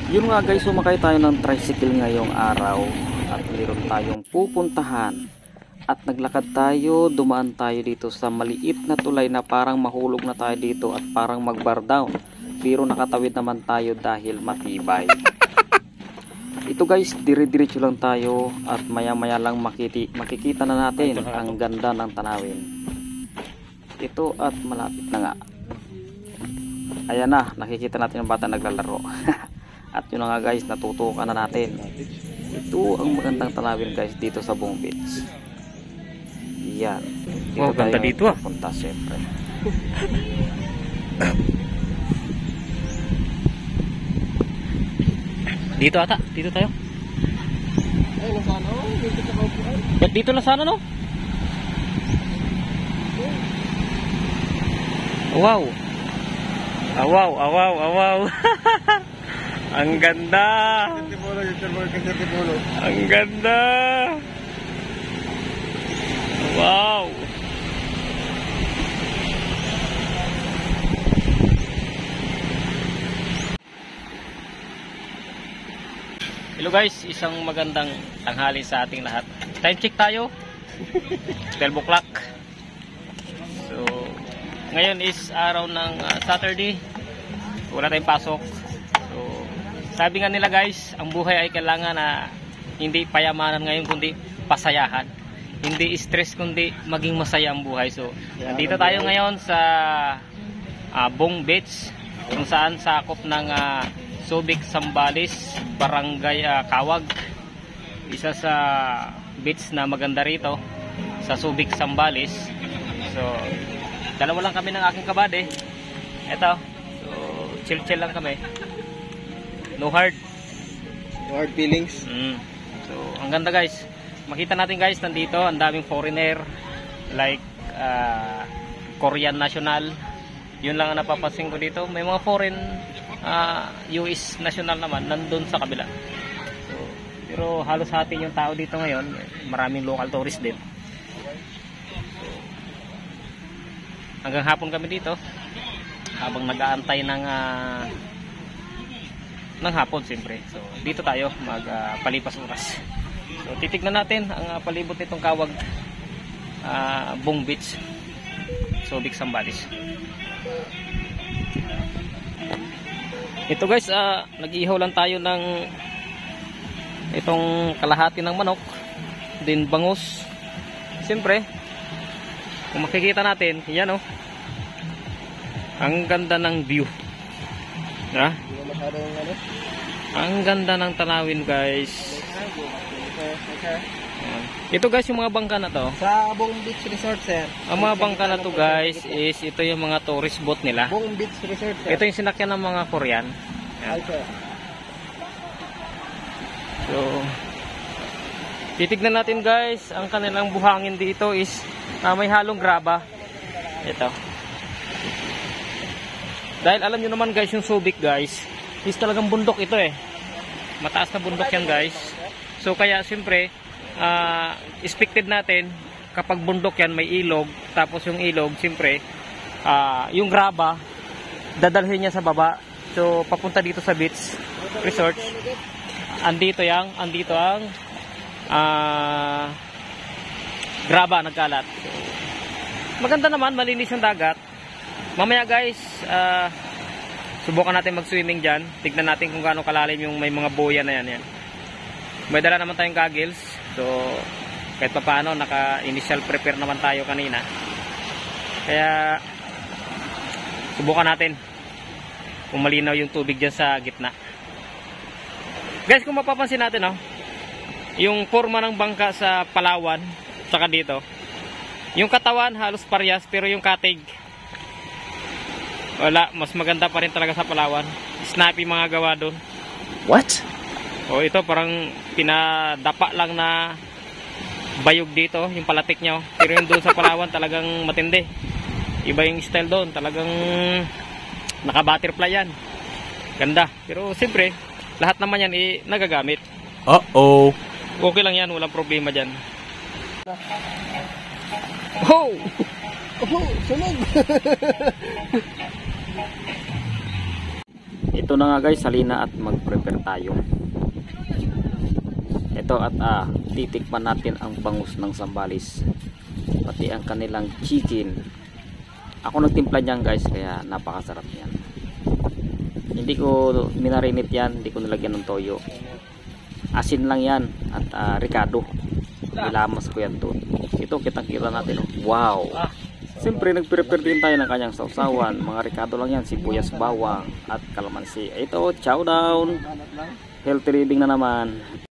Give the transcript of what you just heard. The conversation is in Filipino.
Yun nga guys, sumakay tayo ng tricycle ngayong araw at meron tayong pupuntahan. At naglakad tayo, dumaan tayo dito sa maliit na tulay na parang mahulog na tayo dito at parang mag-bar down. Pero nakatawid naman tayo dahil matibay. Ito guys, dire-diretso lang tayo at maya-maya lang makikita na natin ang ganda ng tanawin. Ito at malapit na nga. Ayan na, nakikita natin yung bata naglalaro. At yun na nga guys, natutukan na natin. Ito ang magandang tanawin guys dito sa Bong Beach. Yan. Wow, ganda dito ah. Punta syempre. Dito ata, dito tayo. Ay, nasana oh, dito sa kaupuan. Dito na sana no? Wow. Awaw, awaw, awaw. Ang ganda. Ang ganda. Wow. Hello guys, isang magandang tanghali sa ating lahat. Time check tayo. 12 o'clock. So, ngayon is araw ng Saturday. Wala tayong pasok. So, sabi nga nila guys, ang buhay ay kailangan na hindi payamanan ngayon kundi pasayahan. Hindi stress kundi maging masaya ang buhay. So, dito tayo ngayon sa Bong Beach, kung saan sakop ng Subic, Zambales, Barangay Kawag. Isa sa beach na maganda rito sa Subic, Zambales. So, dalawa lang kami ng aking kabady. Ito. So, chill-chill lang kami. No hard. No hard feelings. So, ang ganda guys. Makita natin guys, nandito ang daming foreigner like Korean national. Yun lang ang napapansin ko dito. May mga foreign US national naman nandun sa kabila. So, pero halos hati yung tao dito ngayon. Maraming local tourist din. So, hanggang hapon kami dito habang nag-aantay ng hapon siyempre. So, dito tayo magpalipas oras. So, titignan natin ang palibot nitong Kawag Bong Beach, Subic, Zambales. Ito guys, nag-ihaw lang tayo ng itong kalahati ng manok, din bangus. Siyempre, kung makikita natin, yan oh. Ang ganda ng view. Ha? Ang ganda ng tanawin guys. Ito guys, yung mga bangka na to Sa Bong Beach Resort, sir. ang mga bangka na to guys is ito yung mga tourist boat nila. Bong Beach Resort, sir. Ito yung sinakyan ng mga Korean. Ay, sir. So, titignan natin guys, ang kanilang buhangin dito is may halong graba. Ito. Dahil alam nyo naman guys, yung Subic guys is talagang bundok ito eh. Mataas na bundok yan guys. So kaya siyempre expected natin kapag bundok yan may ilog, tapos yung ilog siyempre yung graba dadalhin niya sa baba. So papunta dito sa beach resort. Andito ang graba nagkalat. So, maganda naman, malinis yung dagat. Mamaya guys, subukan natin mag-swimming dyan. Tignan natin kung gaano kalalim yung may mga boya na yan. May dala naman tayong goggles. So, kahit pa paano, naka-initial prepare naman tayo kanina. Kaya, subukan natin kung malinaw yung tubig dyan sa gitna. Guys, kung mapapansin natin, yung forma ng bangka sa Palawan, saka dito, yung katawan halos parehas, pero yung katig, wala, mas maganda pa rin talaga sa Palawan. Snappy mga gawa doon. What? O ito parang pinadapa lang na bayog dito, yung palatik niya. Pero yung doon sa Palawan talagang matindi. Iba yung style doon, talagang naka-butterfly yan. Ganda. Pero siyempre, lahat naman yan nagagamit. Uh-oh. Okay lang yan, walang problema dyan. Oh! Oh, sunog! Ito na nga guys, halina at mag-prepare tayo. Ito at titikman natin ang bangus ng Zambales, pati ang kanilang chicken. Ako nagtimpla niyan guys, kaya napakasarap yan. Hindi ko minarinate yan, hindi ko nilagyan ng toyo. Asin lang yan at ricado. Nilamas ko yan doon. Ito kitang kita natin. Wow! Siyempre nag-prepare din tayo ng kanyang sausawan. Mga ricado lang yan, sibuyas, bawang at kalamansi. Ito, chow down. Healthy living na naman.